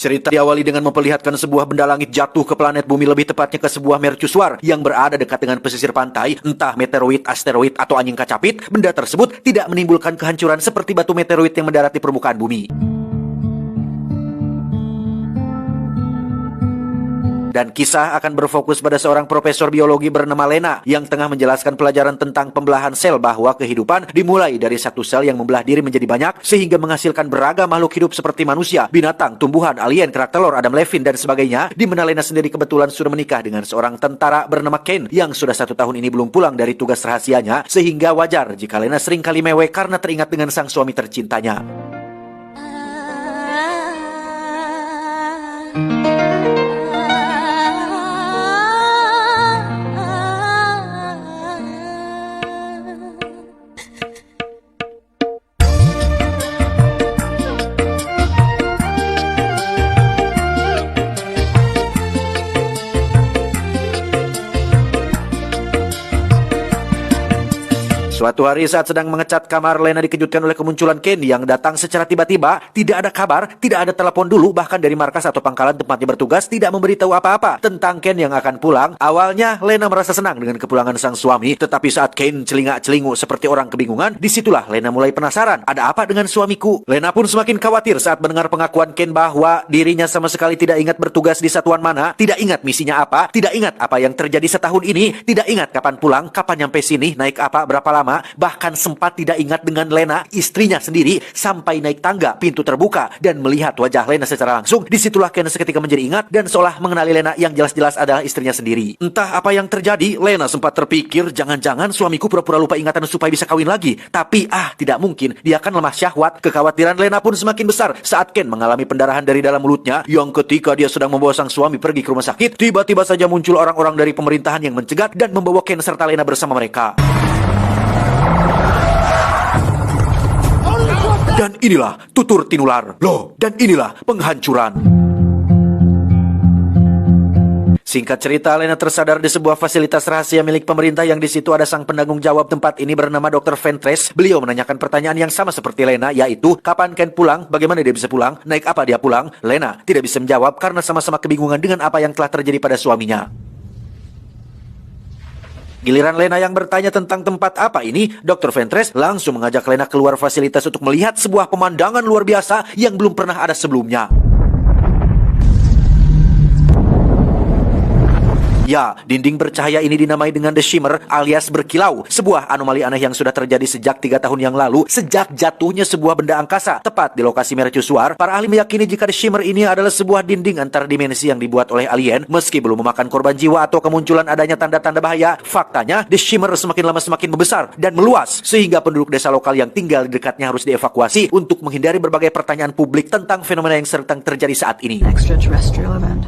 Cerita diawali dengan memperlihatkan sebuah benda langit jatuh ke planet bumi, lebih tepatnya ke sebuah mercusuar yang berada dekat dengan pesisir pantai. Entah meteoroid, asteroid, atau anjing kacapit, benda tersebut tidak menimbulkan kehancuran seperti batu meteoroid yang mendarat di permukaan bumi. Dan kisah akan berfokus pada seorang profesor biologi bernama Lena yang tengah menjelaskan pelajaran tentang pembelahan sel, bahwa kehidupan dimulai dari satu sel yang membelah diri menjadi banyak sehingga menghasilkan beragam makhluk hidup seperti manusia, binatang, tumbuhan, alien, kerak telur, Adam Levine, dan sebagainya. Di mana Lena sendiri kebetulan sudah menikah dengan seorang tentara bernama Ken yang sudah 1 tahun ini belum pulang dari tugas rahasianya, sehingga wajar jika Lena sering kali mewek karena teringat dengan sang suami tercintanya. Suatu hari saat sedang mengecat kamar, Lena dikejutkan oleh kemunculan Ken yang datang secara tiba-tiba. Tidak ada kabar, tidak ada telepon dulu, bahkan dari markas atau pangkalan tempatnya bertugas tidak memberitahu apa-apa tentang Ken yang akan pulang. Awalnya Lena merasa senang dengan kepulangan sang suami, tetapi saat Ken celingak-celingu seperti orang kebingungan, disitulah Lena mulai penasaran, ada apa dengan suamiku? Lena pun semakin khawatir saat mendengar pengakuan Ken bahwa dirinya sama sekali tidak ingat bertugas di satuan mana, tidak ingat misinya apa, tidak ingat apa yang terjadi setahun ini, tidak ingat kapan pulang, kapan nyampe sini, naik apa, berapa lama. Bahkan sempat tidak ingat dengan Lena, istrinya sendiri, sampai naik tangga, pintu terbuka, dan melihat wajah Lena secara langsung. Disitulah Ken seketika menjadi ingat dan seolah mengenali Lena yang jelas-jelas adalah istrinya sendiri. Entah apa yang terjadi, Lena sempat terpikir, jangan-jangan suamiku pura-pura lupa ingatan supaya bisa kawin lagi. Tapi tidak mungkin, dia akan lemah syahwat. Kekhawatiran Lena pun semakin besar saat Ken mengalami pendarahan dari dalam mulutnya, yang ketika dia sedang membawa sang suami pergi ke rumah sakit, tiba-tiba saja muncul orang-orang dari pemerintahan yang mencegat dan membawa Ken serta Lena bersama mereka. Dan inilah tutur tinular. Loh, dan inilah penghancuran. Singkat cerita, Lena tersadar di sebuah fasilitas rahasia milik pemerintah yang di situ ada sang penanggung jawab tempat ini bernama Dr. Ventress. Beliau menanyakan pertanyaan yang sama seperti Lena, yaitu kapan Ken pulang, bagaimana dia bisa pulang, naik apa dia pulang. Lena tidak bisa menjawab karena sama-sama kebingungan dengan apa yang telah terjadi pada suaminya. Giliran Lena yang bertanya tentang tempat apa ini, Dr. Ventress langsung mengajak Lena keluar fasilitas untuk melihat sebuah pemandangan luar biasa yang belum pernah ada sebelumnya. Ya, dinding bercahaya ini dinamai dengan The Shimmer alias berkilau, sebuah anomali aneh yang sudah terjadi sejak 3 tahun yang lalu, sejak jatuhnya sebuah benda angkasa tepat di lokasi mercusuar. Para ahli meyakini jika The Shimmer ini adalah sebuah dinding antar dimensi yang dibuat oleh alien. Meski belum memakan korban jiwa atau kemunculan adanya tanda-tanda bahaya, faktanya The Shimmer semakin lama semakin membesar dan meluas, sehingga penduduk desa lokal yang tinggal di dekatnya harus dievakuasi untuk menghindari berbagai pertanyaan publik tentang fenomena yang sedang terjadi saat ini. Extraterrestrial event.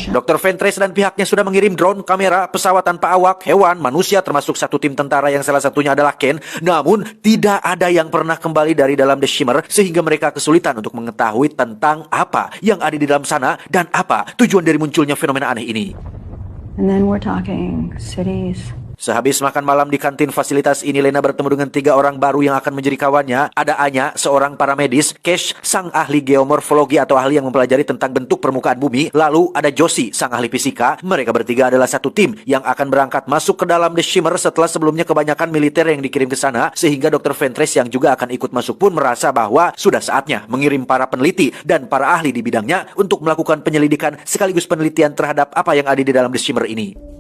Dr. Ventress dan pihaknya sudah mengirim drone, kamera, pesawat tanpa awak, hewan, manusia, termasuk satu tim tentara yang salah satunya adalah Ken. Namun, tidak ada yang pernah kembali dari dalam The Shimmer, sehingga mereka kesulitan untuk mengetahui tentang apa yang ada di dalam sana dan apa tujuan dari munculnya fenomena aneh ini. And then we're talking cities. Sehabis makan malam di kantin fasilitas ini, Lena bertemu dengan 3 orang baru yang akan menjadi kawannya. Ada Anya, seorang paramedis, Cash, sang ahli geomorfologi atau ahli yang mempelajari tentang bentuk permukaan bumi. Lalu ada Josie, sang ahli fisika. Mereka bertiga adalah satu tim yang akan berangkat masuk ke dalam The Shimmer setelah sebelumnya kebanyakan militer yang dikirim ke sana, sehingga Dr. Ventress yang juga akan ikut masuk pun merasa bahwa sudah saatnya mengirim para peneliti dan para ahli di bidangnya untuk melakukan penyelidikan sekaligus penelitian terhadap apa yang ada di dalam The Shimmer ini.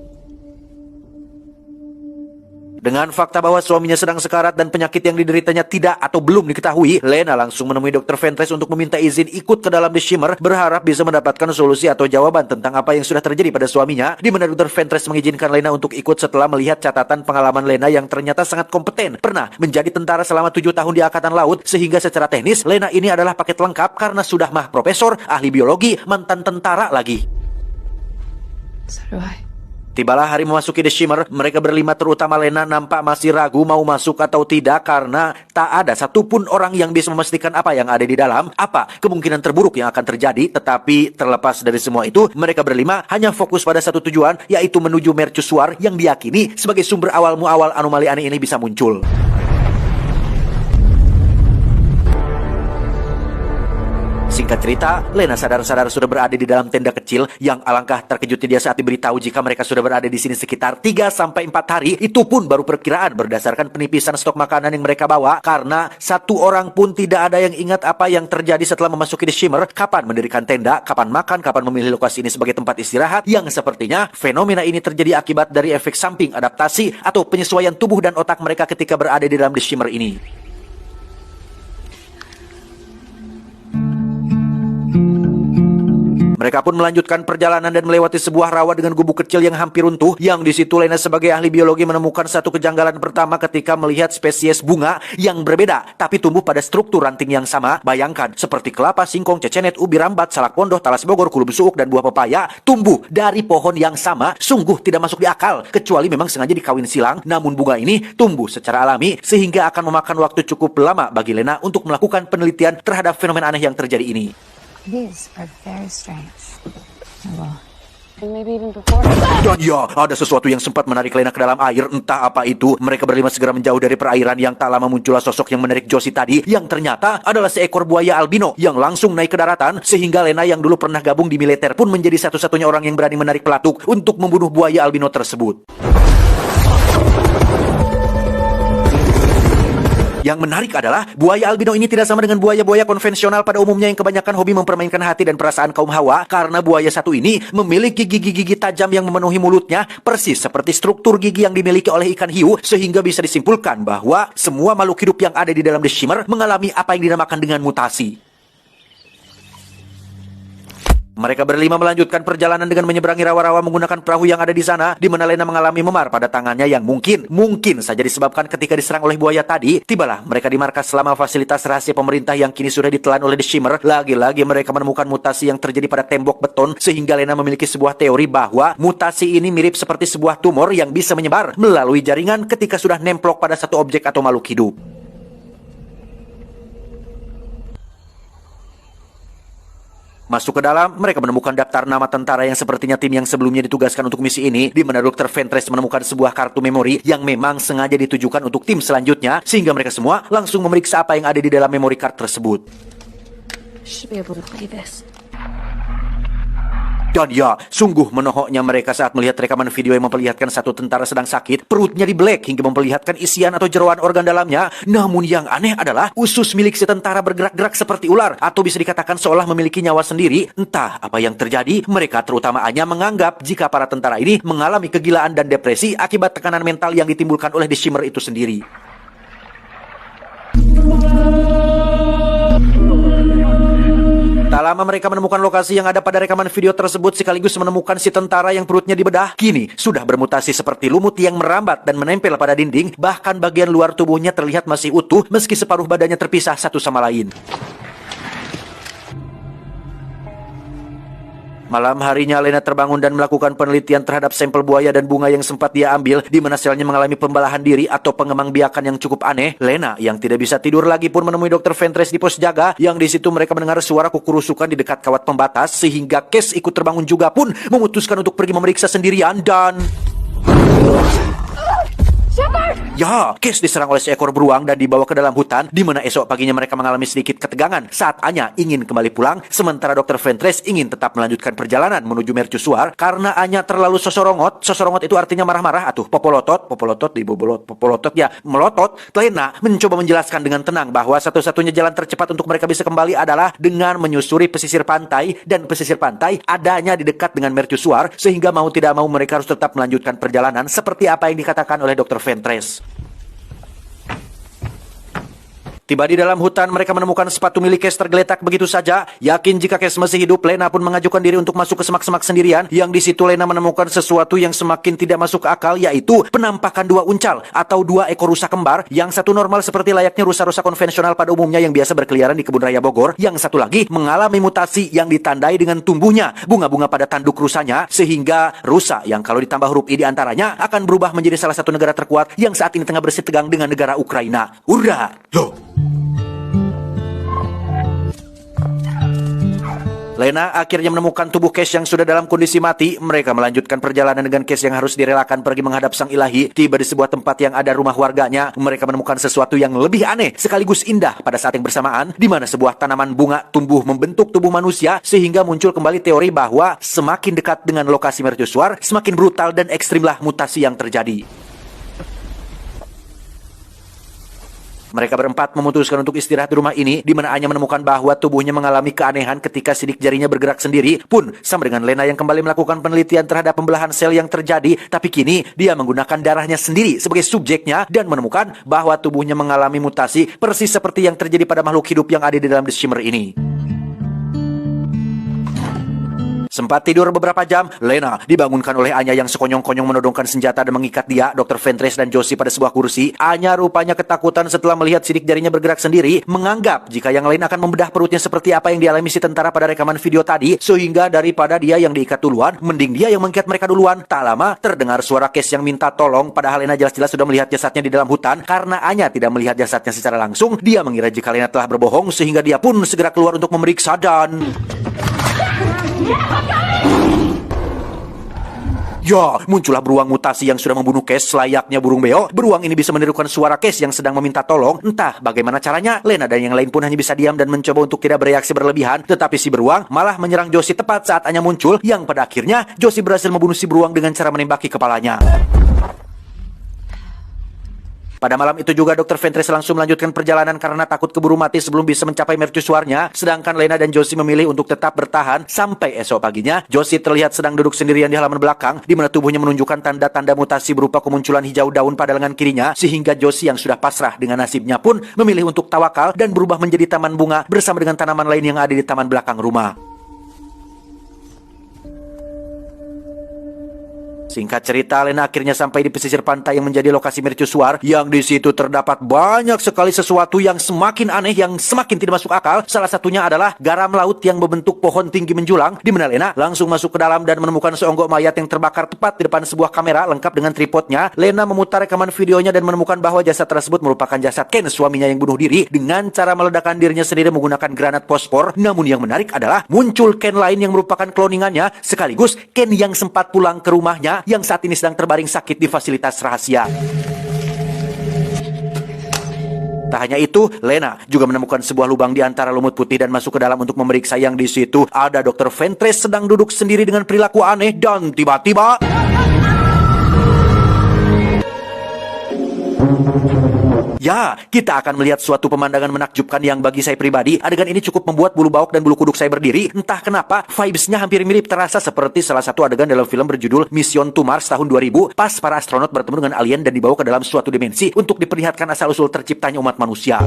Dengan fakta bahwa suaminya sedang sekarat dan penyakit yang dideritanya tidak atau belum diketahui, Lena langsung menemui Dr. Ventress untuk meminta izin ikut ke dalam The Shimmer, berharap bisa mendapatkan solusi atau jawaban tentang apa yang sudah terjadi pada suaminya, di mana Dr. Ventress mengizinkan Lena untuk ikut setelah melihat catatan pengalaman Lena yang ternyata sangat kompeten. Pernah menjadi tentara selama 7 tahun di Angkatan Laut, sehingga secara teknis, Lena ini adalah paket lengkap karena sudah mah profesor, ahli biologi, mantan tentara lagi. So do I. Tibalah hari memasuki The Shimmer, mereka berlima terutama Lena nampak masih ragu mau masuk atau tidak karena tak ada satupun orang yang bisa memastikan apa yang ada di dalam, apa kemungkinan terburuk yang akan terjadi. Tetapi terlepas dari semua itu, mereka berlima hanya fokus pada satu tujuan, yaitu menuju mercusuar yang diyakini sebagai sumber awal muawal anomali aneh ini bisa muncul. Singkat cerita, Lena sadar-sadar sudah berada di dalam tenda kecil yang alangkah terkejutnya dia saat diberitahu jika mereka sudah berada di sini sekitar 3-4 hari. Itu pun baru perkiraan berdasarkan penipisan stok makanan yang mereka bawa, karena satu orang pun tidak ada yang ingat apa yang terjadi setelah memasuki The Shimmer, kapan mendirikan tenda, kapan makan, kapan memilih lokasi ini sebagai tempat istirahat, yang sepertinya fenomena ini terjadi akibat dari efek samping adaptasi atau penyesuaian tubuh dan otak mereka ketika berada di dalam The Shimmer ini. Mereka pun melanjutkan perjalanan dan melewati sebuah rawa dengan gubuk kecil yang hampir runtuh, yang di situ Lena sebagai ahli biologi menemukan satu kejanggalan pertama ketika melihat spesies bunga yang berbeda tapi tumbuh pada struktur ranting yang sama. Bayangkan, seperti kelapa, singkong, cecenet, ubi rambat, salak pondoh, talas bogor, kulub suuk, dan buah pepaya tumbuh dari pohon yang sama. Sungguh tidak masuk di akal, kecuali memang sengaja dikawin silang. Namun bunga ini tumbuh secara alami sehingga akan memakan waktu cukup lama bagi Lena untuk melakukan penelitian terhadap fenomena aneh yang terjadi ini. These are very strange. Well, and maybe even before. Dan ya, ada sesuatu yang sempat menarik Lena ke dalam air. Entah apa itu. Mereka berlima segera menjauh dari perairan yang tak lama muncullah sosok yang menarik Josie tadi, yang ternyata adalah seekor buaya albino yang langsung naik ke daratan, sehingga Lena yang dulu pernah gabung di militer pun menjadi satu-satunya orang yang berani menarik pelatuk untuk membunuh buaya albino tersebut. Yang menarik adalah, buaya albino ini tidak sama dengan buaya-buaya konvensional pada umumnya yang kebanyakan hobi mempermainkan hati dan perasaan kaum hawa, karena buaya satu ini memiliki gigi-gigi tajam yang memenuhi mulutnya, persis seperti struktur gigi yang dimiliki oleh ikan hiu, sehingga bisa disimpulkan bahwa semua makhluk hidup yang ada di dalam The Shimmer mengalami apa yang dinamakan dengan mutasi. Mereka berlima melanjutkan perjalanan dengan menyeberangi rawa-rawa menggunakan perahu yang ada di sana, di mana Lena mengalami memar pada tangannya yang mungkin saja disebabkan ketika diserang oleh buaya tadi. Tibalah mereka di markas selama fasilitas rahasia pemerintah yang kini sudah ditelan oleh The Shimmer. Lagi-lagi mereka menemukan mutasi yang terjadi pada tembok beton, sehingga Lena memiliki sebuah teori bahwa mutasi ini mirip seperti sebuah tumor yang bisa menyebar melalui jaringan ketika sudah nemplok pada satu objek atau makhluk hidup. Masuk ke dalam, mereka menemukan daftar nama tentara yang sepertinya tim yang sebelumnya ditugaskan untuk misi ini, di mana Dr. Ventress menemukan sebuah kartu memori yang memang sengaja ditujukan untuk tim selanjutnya, sehingga mereka semua langsung memeriksa apa yang ada di dalam memory card tersebut. Should be able to play this. Dan ya, sungguh menohoknya mereka saat melihat rekaman video yang memperlihatkan satu tentara sedang sakit, perutnya dibelek hingga memperlihatkan isian atau jeroan organ dalamnya. Namun yang aneh adalah usus milik si tentara bergerak-gerak seperti ular, atau bisa dikatakan seolah memiliki nyawa sendiri. Entah apa yang terjadi, mereka terutama Anya menganggap jika para tentara ini mengalami kegilaan dan depresi akibat tekanan mental yang ditimbulkan oleh The Shimmer itu sendiri. Tak lama mereka menemukan lokasi yang ada pada rekaman video tersebut, sekaligus menemukan si tentara yang perutnya dibedah. Kini sudah bermutasi seperti lumut yang merambat dan menempel pada dinding. Bahkan bagian luar tubuhnya terlihat masih utuh, meski separuh badannya terpisah satu sama lain. Malam harinya Lena terbangun dan melakukan penelitian terhadap sampel buaya dan bunga yang sempat dia ambil, di mana selnya mengalami pembelahan diri atau pengembangbiakan yang cukup aneh. Lena yang tidak bisa tidur lagi pun menemui Dr. Ventress di pos jaga, yang di situ mereka mendengar suara kukurusukan di dekat kawat pembatas, sehingga Kes ikut terbangun juga pun memutuskan untuk pergi memeriksa sendirian dan... Ya, Kes diserang oleh seekor beruang dan dibawa ke dalam hutan, di mana esok paginya mereka mengalami sedikit ketegangan saat Anya ingin kembali pulang, sementara Dr. Ventress ingin tetap melanjutkan perjalanan menuju Mercusuar karena Anya terlalu sosorongot. Sosorongot itu artinya marah-marah, popolotot ya, melotot. Lena mencoba menjelaskan dengan tenang bahwa satu-satunya jalan tercepat untuk mereka bisa kembali adalah dengan menyusuri pesisir pantai, dan pesisir pantai adanya di dekat dengan Mercusuar, sehingga mau tidak mau mereka harus tetap melanjutkan perjalanan seperti apa yang dikatakan oleh Dr. Ventress. Tiba di dalam hutan, mereka menemukan sepatu milik Kes tergeletak begitu saja. Yakin jika Kes masih hidup, Lena pun mengajukan diri untuk masuk ke semak-semak sendirian. Yang di situ Lena menemukan sesuatu yang semakin tidak masuk akal, yaitu penampakan dua uncal atau dua ekor rusa kembar. Yang satu normal seperti layaknya rusa-rusa konvensional pada umumnya yang biasa berkeliaran di kebun raya Bogor. Yang satu lagi mengalami mutasi yang ditandai dengan tumbuhnya bunga-bunga pada tanduk rusanya, sehingga rusa yang kalau ditambah huruf I di antaranya akan berubah menjadi salah satu negara terkuat yang saat ini tengah bersitegang dengan negara Ukraina. Hurra! Loh! Lena akhirnya menemukan tubuh Cash yang sudah dalam kondisi mati. Mereka melanjutkan perjalanan dengan Cash yang harus direlakan pergi menghadap sang ilahi. Tiba di sebuah tempat yang ada rumah warganya, mereka menemukan sesuatu yang lebih aneh sekaligus indah pada saat yang bersamaan, di mana sebuah tanaman bunga tumbuh membentuk tubuh manusia, sehingga muncul kembali teori bahwa semakin dekat dengan lokasi mercusuar, semakin brutal dan ekstrimlah mutasi yang terjadi. Mereka berempat memutuskan untuk istirahat di rumah ini, di mana Anya menemukan bahwa tubuhnya mengalami keanehan ketika sidik jarinya bergerak sendiri, pun sama dengan Lena yang kembali melakukan penelitian terhadap pembelahan sel yang terjadi, tapi kini dia menggunakan darahnya sendiri sebagai subjeknya dan menemukan bahwa tubuhnya mengalami mutasi persis seperti yang terjadi pada makhluk hidup yang ada di dalam The Shimmer ini. Sempat tidur beberapa jam, Lena dibangunkan oleh Anya yang sekonyong-konyong menodongkan senjata dan mengikat dia, Dr. Ventress dan Josie pada sebuah kursi. Anya rupanya ketakutan setelah melihat sidik jarinya bergerak sendiri, menganggap jika yang lain akan membedah perutnya seperti apa yang dialami si tentara pada rekaman video tadi, sehingga daripada dia yang diikat duluan, mending dia yang mengikat mereka duluan. Tak lama, terdengar suara Cash yang minta tolong, padahal Lena jelas-jelas sudah melihat jasadnya di dalam hutan. Karena Anya tidak melihat jasadnya secara langsung, dia mengira jika Lena telah berbohong, sehingga dia pun segera keluar untuk memeriksa dan... Ya, muncullah beruang mutasi yang sudah membunuh Cash layaknya burung beo. Beruang ini bisa menirukan suara Cash yang sedang meminta tolong. Entah bagaimana caranya, Lena dan yang lain pun hanya bisa diam dan mencoba untuk tidak bereaksi berlebihan. Tetapi si beruang malah menyerang Josie tepat saat Anya muncul, yang pada akhirnya Josie berhasil membunuh si beruang dengan cara menembaki kepalanya. Pada malam itu juga Dr. Ventress langsung melanjutkan perjalanan karena takut keburu mati sebelum bisa mencapai mercusuarnya. Sedangkan Lena dan Josie memilih untuk tetap bertahan sampai esok paginya. Josie terlihat sedang duduk sendirian di halaman belakang, di mana tubuhnya menunjukkan tanda-tanda mutasi berupa kemunculan hijau daun pada lengan kirinya, sehingga Josie yang sudah pasrah dengan nasibnya pun memilih untuk tawakal dan berubah menjadi taman bunga bersama dengan tanaman lain yang ada di taman belakang rumah. Singkat cerita, Lena akhirnya sampai di pesisir pantai yang menjadi lokasi mercusuar, yang di situ terdapat banyak sekali sesuatu yang semakin aneh, yang semakin tidak masuk akal. Salah satunya adalah garam laut yang membentuk pohon tinggi menjulang, di mana Lena langsung masuk ke dalam dan menemukan seonggok mayat yang terbakar tepat di depan sebuah kamera lengkap dengan tripodnya. Lena memutar rekaman videonya dan menemukan bahwa jasad tersebut merupakan jasad Ken, suaminya yang bunuh diri dengan cara meledakkan dirinya sendiri menggunakan granat fosfor. Namun yang menarik adalah muncul Ken lain yang merupakan kloningannya, sekaligus Ken yang sempat pulang ke rumahnya, yang saat ini sedang terbaring sakit di fasilitas rahasia. Tak hanya itu, Lena juga menemukan sebuah lubang di antara lumut putih dan masuk ke dalam untuk memeriksa, yang di situ ada Dr. Ventress sedang duduk sendiri dengan perilaku aneh dan tiba-tiba... Ya, kita akan melihat suatu pemandangan menakjubkan yang bagi saya pribadi, adegan ini cukup membuat bulu baok dan bulu kuduk saya berdiri. Entah kenapa, vibes-nya hampir mirip terasa seperti salah satu adegan dalam film berjudul Mission to Mars tahun 2000, pas para astronot bertemu dengan alien dan dibawa ke dalam suatu dimensi untuk diperlihatkan asal-usul terciptanya umat manusia.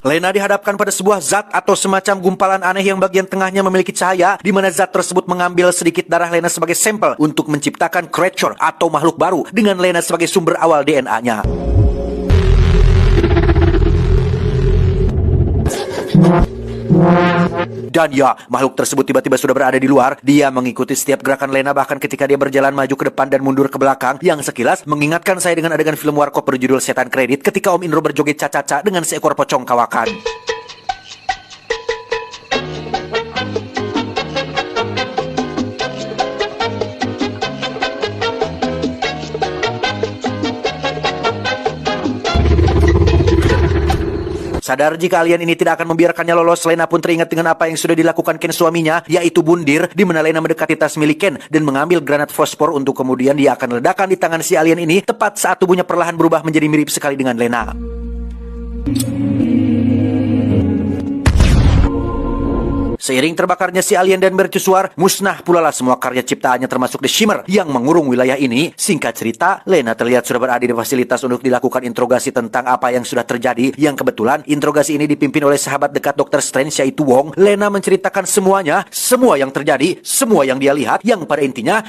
Lena dihadapkan pada sebuah zat atau semacam gumpalan aneh yang bagian tengahnya memiliki cahaya, di mana zat tersebut mengambil sedikit darah Lena sebagai sampel untuk menciptakan creature atau makhluk baru dengan Lena sebagai sumber awal DNA-nya. Dan ya, makhluk tersebut tiba-tiba sudah berada di luar. Dia mengikuti setiap gerakan Lena, bahkan ketika dia berjalan maju ke depan dan mundur ke belakang, yang sekilas mengingatkan saya dengan adegan film Warkop berjudul Setan Kredit ketika Om Indro berjoget caca-caca dengan seekor pocong kawakan. Sadar jika alien ini tidak akan membiarkannya lolos, Lena pun teringat dengan apa yang sudah dilakukan Ken suaminya, yaitu bundir, di mana Lena mendekati tas milik Ken dan mengambil granat fosfor untuk kemudian dia akan ledakan di tangan si alien ini tepat saat tubuhnya perlahan berubah menjadi mirip sekali dengan Lena. Seiring terbakarnya si alien dan mercusuar, musnah pula lah semua karya ciptaannya termasuk The Shimmer yang mengurung wilayah ini. Singkat cerita, Lena terlihat sudah berada di fasilitas untuk dilakukan interogasi tentang apa yang sudah terjadi, yang kebetulan interogasi ini dipimpin oleh sahabat dekat Dr. Strange yaitu Wong. Lena menceritakan semuanya, semua yang terjadi, semua yang dia lihat, yang pada intinya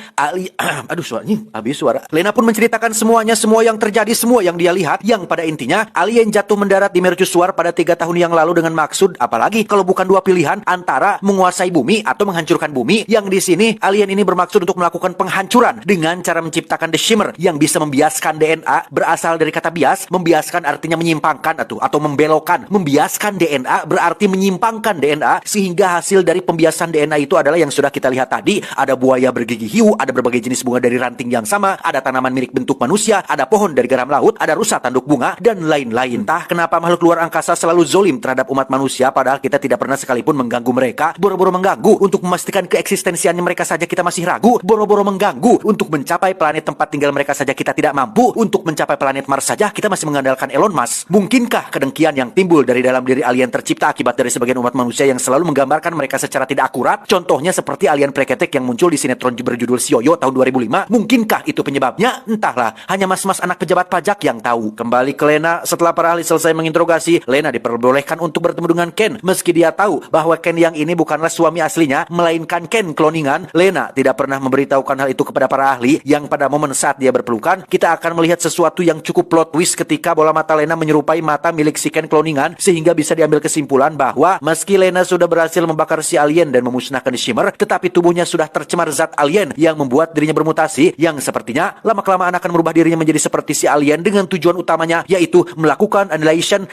habis suara. Lena pun menceritakan semuanya, semua yang terjadi, semua yang dia lihat, yang pada intinya alien jatuh mendarat di mercusuar pada 3 tahun yang lalu dengan maksud apalagi kalau bukan dua pilihan antara cara menguasai bumi atau menghancurkan bumi. Yang di sini alien ini bermaksud untuk melakukan penghancuran dengan cara menciptakan The Shimmer yang bisa membiaskan DNA, berasal dari kata bias. Membiaskan artinya menyimpangkan atau membelokkan. Membiaskan DNA berarti menyimpangkan DNA, sehingga hasil dari pembiasan DNA itu adalah yang sudah kita lihat tadi. Ada buaya bergigi hiu, ada berbagai jenis bunga dari ranting yang sama, ada tanaman mirip bentuk manusia, ada pohon dari garam laut, ada rusa tanduk bunga, dan lain-lain. Entah kenapa makhluk luar angkasa selalu zolim terhadap umat manusia, padahal kita tidak pernah sekalipun mengganggu mereka. Boro-boro mengganggu untuk memastikan keeksistensiannya mereka saja kita masih ragu. Boro-boro mengganggu untuk mencapai planet tempat tinggal mereka saja kita tidak mampu. Untuk mencapai planet Mars saja kita masih mengandalkan Elon Musk. Mungkinkah kedengkian yang timbul dari dalam diri alien tercipta akibat dari sebagian umat manusia yang selalu menggambarkan mereka secara tidak akurat? Contohnya seperti alien preketek yang muncul di sinetron berjudul Sioyo tahun 2005. Mungkinkah itu penyebabnya? Entahlah, hanya mas-mas anak pejabat pajak yang tahu. Kembali ke Lena, setelah para ahli selesai menginterogasi, Lena diperbolehkan untuk bertemu dengan Ken. Meski dia tahu bahwa Ken yang ini bukanlah suami aslinya, melainkan Ken kloningan, Lena tidak pernah memberitahukan hal itu kepada para ahli. Yang pada momen saat dia berpelukan, kita akan melihat sesuatu yang cukup plot twist ketika bola mata Lena menyerupai mata milik si Ken kloningan, sehingga bisa diambil kesimpulan bahwa meski Lena sudah berhasil membakar si alien dan memusnahkan The Shimmer, tetapi tubuhnya sudah tercemar zat alien yang membuat dirinya bermutasi, yang sepertinya lama-kelamaan akan merubah dirinya menjadi seperti si alien dengan tujuan utamanya yaitu melakukan annihilation.